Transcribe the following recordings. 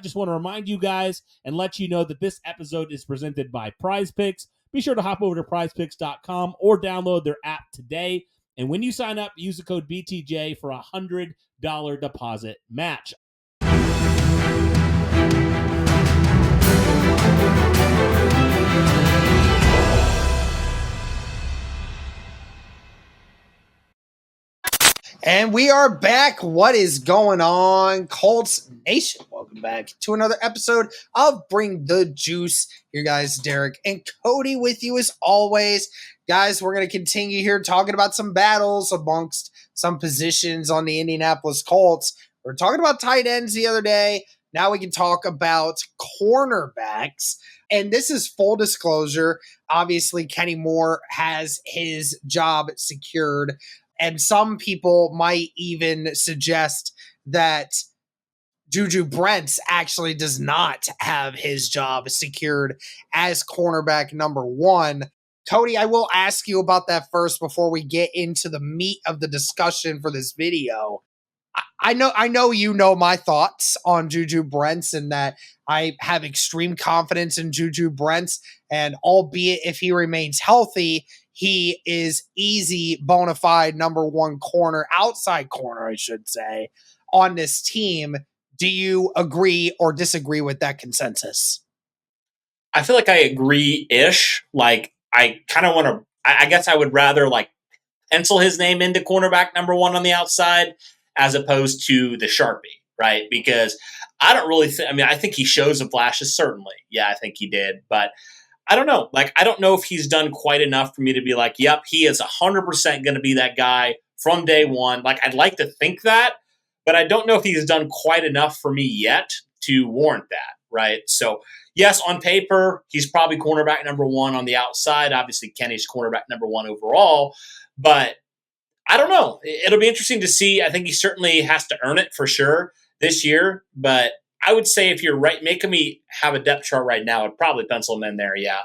I just want to remind you guys and let you know that this episode is presented by Prize Picks. Be sure to hop over to prizepicks.com or download their app today. And when you sign up, use the code BTJ for a $100 deposit match. And we are back. What is going on, Colts Nation? Welcome back to another episode of Bring the Juice. Your guys, Derek and Cody, with you as always. Guys, we're going to continue here talking about some battles amongst some positions on the Indianapolis Colts. We were talking about tight ends the other day. Now we can talk about cornerbacks. And this is full disclosure. Obviously, Kenny Moore has his job secured. And some people might even suggest that Juju Brents actually does not have his job secured as cornerback number one. Cody, I will ask you about that first before we get into the meat of the discussion for this video. I know you know my thoughts on Juju Brents and that I have extreme confidence in Juju Brents, and albeit if he remains healthy, he is easy, bona fide number one corner, outside corner, I should say, on this team. Do you agree or disagree with that consensus? I feel like I agree-ish. Like, I kind of want to, I guess I would rather like pencil his name into cornerback number one on the outside as opposed to the Sharpie, right? Because I don't really think, I think he shows some flashes, certainly. Yeah, I think he did. But I don't know. Like, I don't know if he's done quite enough for me to be like, yep, he is 100% going to be that guy from day one. Like, I'd like to think that, but I don't know if he's done quite enough for me yet to warrant that, right? So, yes, on paper, he's probably cornerback number one on the outside. Obviously, Kenny's cornerback number one overall. But I don't know. It'll be interesting to see. I think he certainly has to earn it for sure this year. But I would say if you're right, making me have a depth chart right now, I'd probably pencil him in there, yeah.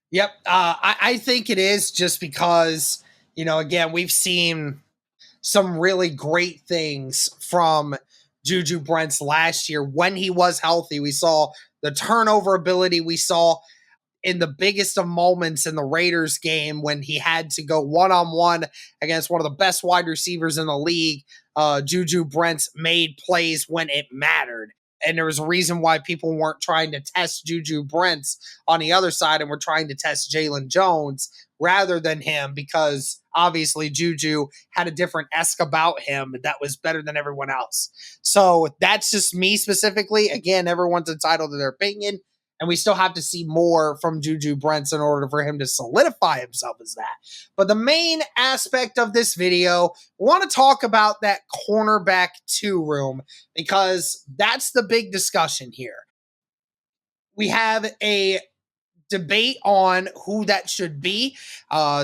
Yep. I think it is just because, again, we've seen some really great things from Juju Brents last year. When he was healthy, we saw the turnover ability. We saw in the biggest of moments in the Raiders game when he had to go one-on-one against one of the best wide receivers in the league, Juju Brents made plays when it mattered. And there was a reason why people weren't trying to test Juju Brents on the other side and were trying to test Jaylon Jones rather than him, because obviously Juju had a different esque about him that was better than everyone else. So that's just me specifically. Again, everyone's entitled to their opinion, and we still have to see more from Juju Brents in order for him to solidify himself as that. But the main aspect of this video, we want to talk about that cornerback 2 room, because that's the big discussion here. We have a debate on who that should be.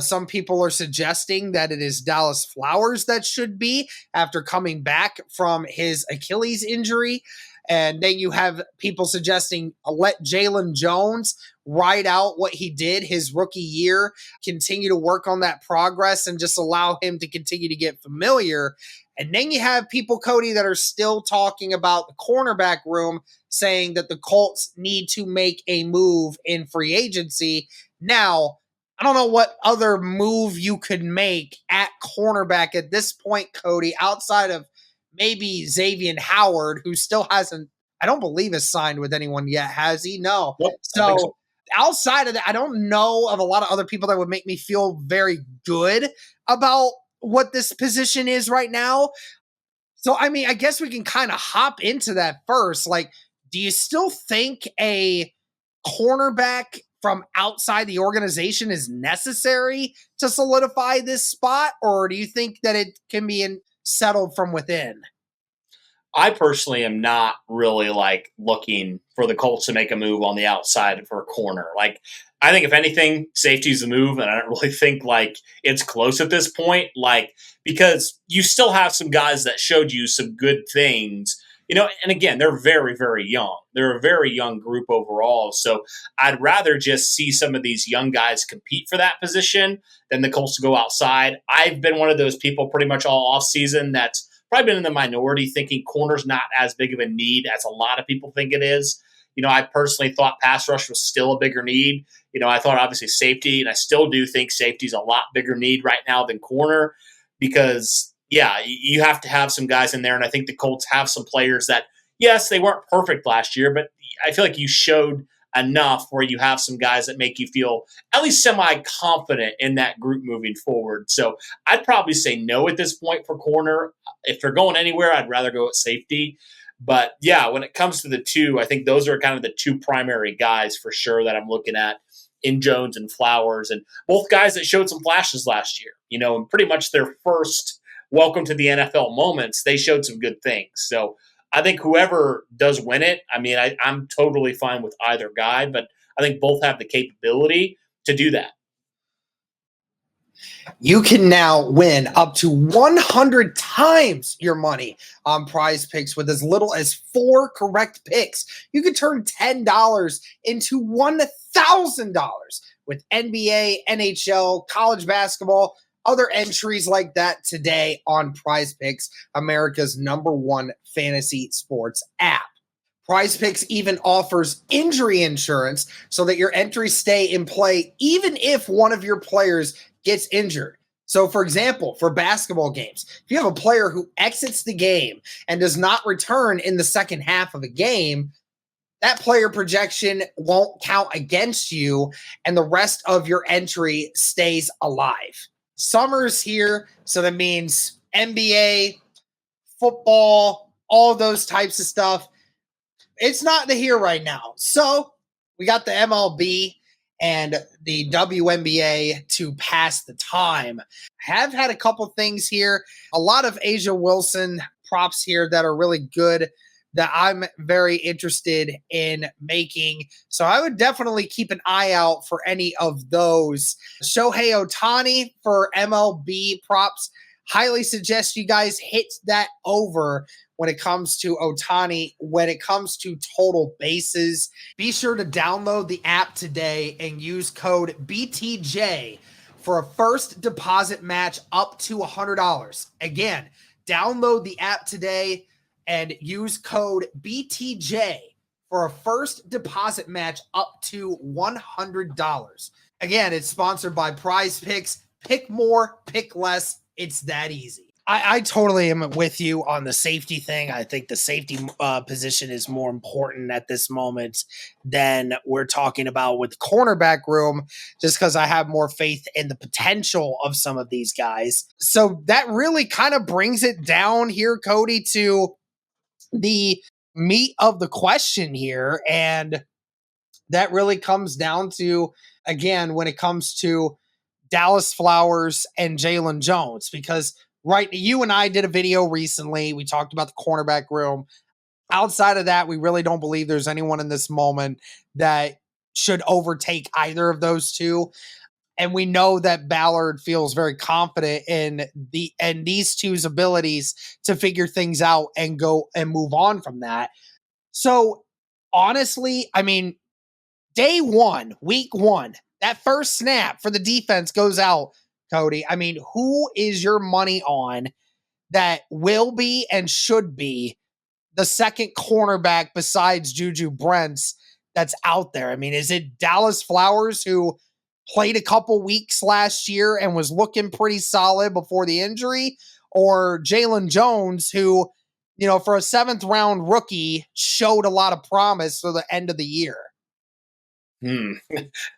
Some people are suggesting that it is Dallas Flowers that should be after coming back from his Achilles injury. And then you have people suggesting let Jaylon Jones ride out what he did his rookie year, continue to work on that progress, and just allow him to continue to get familiar. And then you have people, Cody, that are still talking about the cornerback room, saying that the Colts need to make a move in free agency. Now, I don't know what other move you could make at cornerback at this point, Cody, outside of maybe Xavier Howard, who still hasn't, I don't believe has signed with anyone yet. Has he? No. Nope, so outside of that, I don't know of a lot of other people that would make me feel very good about what this position is right now. So, I guess we can kind of hop into that first. Like, do you still think a cornerback from outside the organization is necessary to solidify this spot? Or do you think that it can be settled from within? I personally am not really looking for the Colts to make a move on the outside for a corner. I think if anything, safety's the move, and I don't really think it's close at this point. Because you still have some guys that showed you some good things, and again, they're very, very young. They're a very young group overall. So I'd rather just see some of these young guys compete for that position than the Colts to go outside. I've been one of those people pretty much all offseason that's probably been in the minority thinking corner's not as big of a need as a lot of people think it is. I personally thought pass rush was still a bigger need. I thought obviously safety, and I still do think safety is a lot bigger need right now than corner because, you have to have some guys in there. And I think the Colts have some players that, yes, they weren't perfect last year, but I feel like you showed enough where you have some guys that make you feel at least semi-confident in that group moving forward. So I'd probably say no at this point for corner. If they're going anywhere, I'd rather go at safety. But when it comes to the two, I think those are kind of the two primary guys for sure that I'm looking at in Jones and Flowers, and both guys that showed some flashes last year, and pretty much their first welcome to the NFL moments, they showed some good things. So I think whoever does win it, I'm totally fine with either guy, but I think both have the capability to do that. You can now win up to 100 times your money on Prize Picks with as little as 4 correct picks. You could turn $10 into $1,000 with NBA, NHL, college basketball, other entries like that today on Prize Picks, America's #1 fantasy sports app. Prize Picks even offers injury insurance so that your entries stay in play even if one of your players gets injured. So, for example, for basketball games, if you have a player who exits the game and does not return in the second half of a game, that player projection won't count against you, and the rest of your entry stays alive. Summer's here, so that means NBA, football, all those types of stuff. It's not here right now. So we got the MLB and the WNBA to pass the time. Have had a couple things here. A lot of Asia Wilson props here that are really good that I'm very interested in making. So I would definitely keep an eye out for any of those. Shohei Ohtani for MLB props. Highly suggest you guys hit that over when it comes to Ohtani, when it comes to total bases. Be sure to download the app today and use code BTJ for a first deposit match up to $100. Again, download the app today and use code BTJ for a first deposit match up to $100. Again, it's sponsored by Prize Picks. Pick more, pick less. It's that easy. I totally am with you on the safety thing. I think the safety position is more important at this moment than we're talking about with cornerback room, just because I have more faith in the potential of some of these guys. So that really kind of brings it down here, Cody, to the meat of the question here. And that really comes down to, again, when it comes to Dallas Flowers and Jaylon Jones, because you and I did a video recently. We talked about the cornerback room. Outside of that, we really don't believe there's anyone in this moment that should overtake either of those two. And we know that Ballard feels very confident in these two's abilities to figure things out and go and move on from that. So honestly, day one, week one, that first snap for the defense goes out, Cody. Who is your money on that will be and should be the second cornerback besides Juju Brents that's out there? Is it Dallas Flowers, who played a couple weeks last year and was looking pretty solid before the injury, or Jaylon Jones, who, for a 7th round rookie, showed a lot of promise for the end of the year?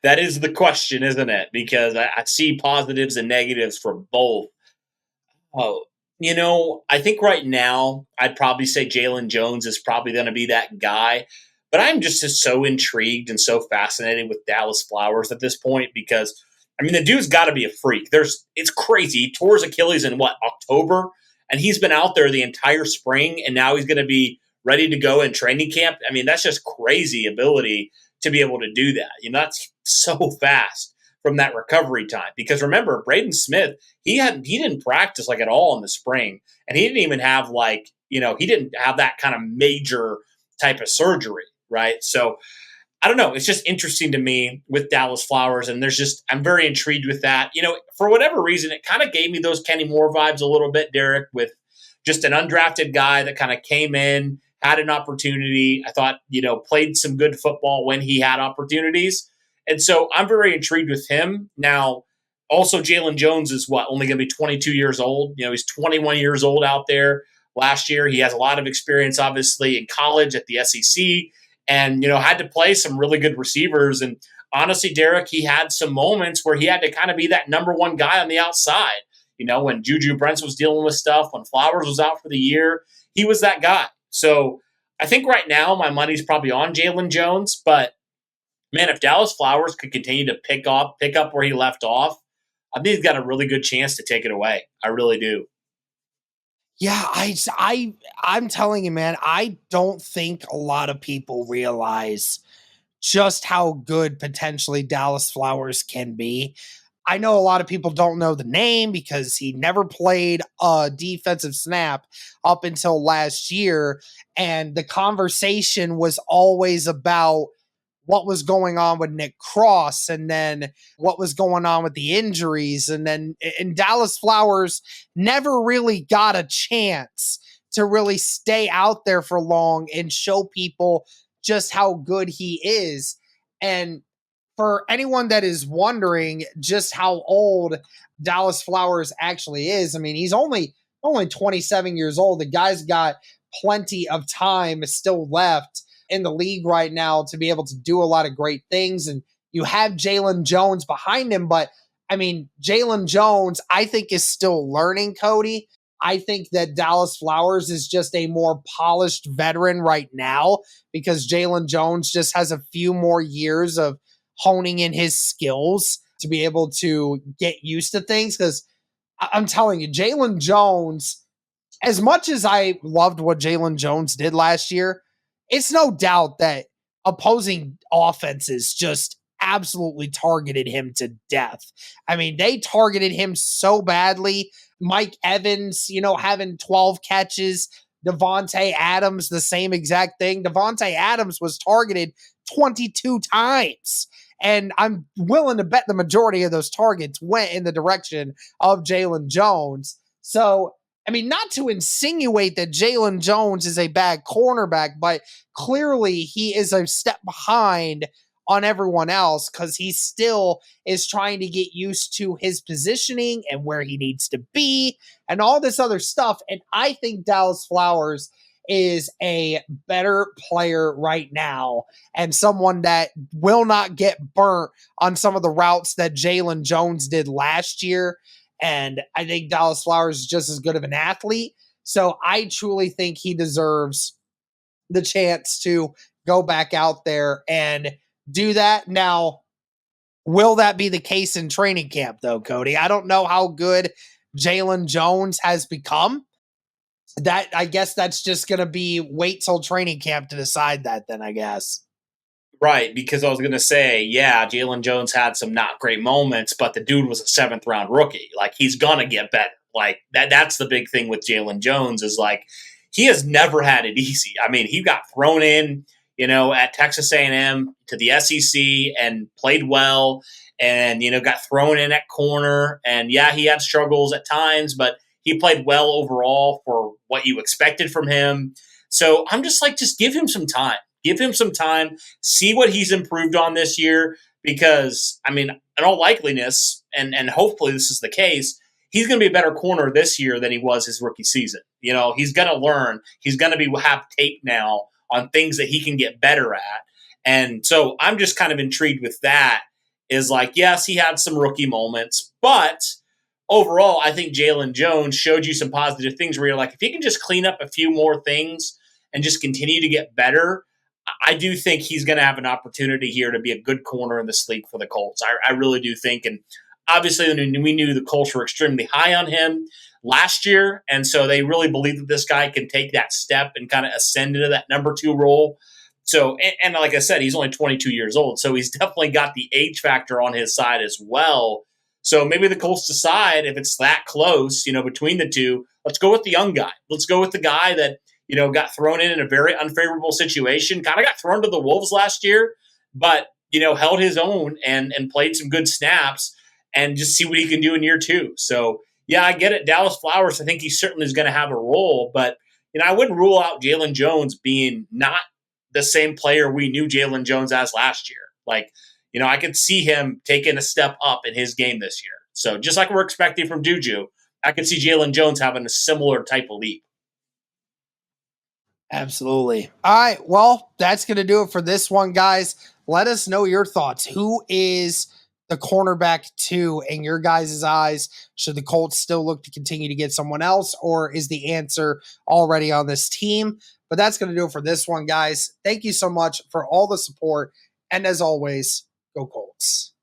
That is the question, isn't it? Because I see positives and negatives for both. I think right now I'd probably say Jaylon Jones is probably going to be that guy. But I'm just so intrigued and so fascinated with Dallas Flowers at this point because, the dude's got to be a freak. It's crazy. He tore his Achilles in October? And he's been out there the entire spring, and now he's going to be ready to go in training camp. That's just crazy ability to be able to do that. That's so fast from that recovery time. Because remember, Braden Smith, he didn't practice at all in the spring, and he didn't even have he didn't have that kind of major type of surgery, right? So I don't know. It's just interesting to me with Dallas Flowers, and I'm very intrigued with that. For whatever reason, it kind of gave me those Kenny Moore vibes a little bit, Derek, with just an undrafted guy that kind of came in, had an opportunity. I thought, played some good football when he had opportunities. And so I'm very intrigued with him. Now, also, Jaylon Jones is only going to be 22 years old. He's 21 years old out there. Last year, he has a lot of experience, obviously, in college at the SEC and, had to play some really good receivers. And honestly, Derek, he had some moments where he had to kind of be that number one guy on the outside. When Juju Brents was dealing with stuff, when Flowers was out for the year, he was that guy. So I think right now my money's probably on Jaylon Jones. But, man, if Dallas Flowers could continue to pick up where he left off, I think he's got a really good chance to take it away. I really do. Yeah, I'm telling you, man, I don't think a lot of people realize just how good potentially Dallas Flowers can be. I know a lot of people don't know the name because he never played a defensive snap up until last year. And the conversation was always about what was going on with Nick Cross and then what was going on with the injuries. And Dallas Flowers never really got a chance to really stay out there for long and show people just how good he is. And for anyone that is wondering just how old Dallas Flowers actually is, I mean, he's only 27 years old. The guy's got plenty of time still left in the league right now to be able to do a lot of great things. And you have Jaylon Jones behind him. But, I mean, Jaylon Jones, I think, is still learning, Cody. I think that Dallas Flowers is just a more polished veteran right now because Jaylon Jones just has a few more years of honing in his skills to be able to get used to things. Because I'm telling you, Jaylon Jones, as much as I loved what Jaylon Jones did last year, it's no doubt that opposing offenses just absolutely targeted him to death. I mean, they targeted him so badly. Mike Evans, having 12 catches. Devontae Adams, the same exact thing. Devontae Adams was targeted 22 times. And I'm willing to bet the majority of those targets went in the direction of Jaylon Jones. So, I mean, not to insinuate that Jaylon Jones is a bad cornerback, but clearly he is a step behind on everyone else because he still is trying to get used to his positioning and where he needs to be and all this other stuff. And I think Dallas Flowers is a better player right now and someone that will not get burnt on some of the routes that Jaylon Jones did last year. And I think Dallas Flowers is just as good of an athlete. So I truly think he deserves the chance to go back out there and do that. Now, will that be the case in training camp, though, Cody? I don't know how good Jaylon Jones has become. That, I guess that's just going to be wait till training camp to decide that then, I guess. Right, because I was going to say, yeah, Jaylon Jones had some not great moments, but the dude was a 7th-round rookie. Like, he's going to get better. Like, that's the big thing with Jaylon Jones is, like, he has never had it easy. I mean, he got thrown in, at Texas A&M to the SEC and played well and, got thrown in at corner. And, yeah, he had struggles at times, but he played well overall for what you expected from him. So I'm just like, just give him some time. Give him some time, see what he's improved on this year, because, I mean, in all likeliness, and hopefully this is the case, he's going to be a better corner this year than he was his rookie season. He's going to learn. He's going to have tape now on things that he can get better at. And so I'm just kind of intrigued with that, is like, yes, he had some rookie moments, but overall, I think Jaylon Jones showed you some positive things where you're like, if he can just clean up a few more things and just continue to get better, I do think he's going to have an opportunity here to be a good corner in this league for the Colts. I really do think. And obviously, we knew the Colts were extremely high on him last year. And so they really believe that this guy can take that step and kind of ascend into that number 2 role. So, and like I said, he's only 22 years old. So he's definitely got the age factor on his side as well. So maybe the Colts decide if it's that close, between the two, let's go with the young guy. Let's go with the guy that, got thrown in a very unfavorable situation, kind of got thrown to the Wolves last year, but, held his own and played some good snaps and just see what he can do in year 2. So yeah, I get it. Dallas Flowers, I think he certainly is going to have a role, but I wouldn't rule out Jaylon Jones being not the same player we knew Jaylon Jones as last year. Like, I could see him taking a step up in his game this year. So just like we're expecting from Juju, I could see Jaylon Jones having a similar type of leap. Absolutely. All right. Well, that's going to do it for this one, guys. Let us know your thoughts. Who is the cornerback 2 in your guys' eyes? Should the Colts still look to continue to get someone else, or is the answer already on this team? But that's going to do it for this one, guys. Thank you so much for all the support. And as always, go Colts.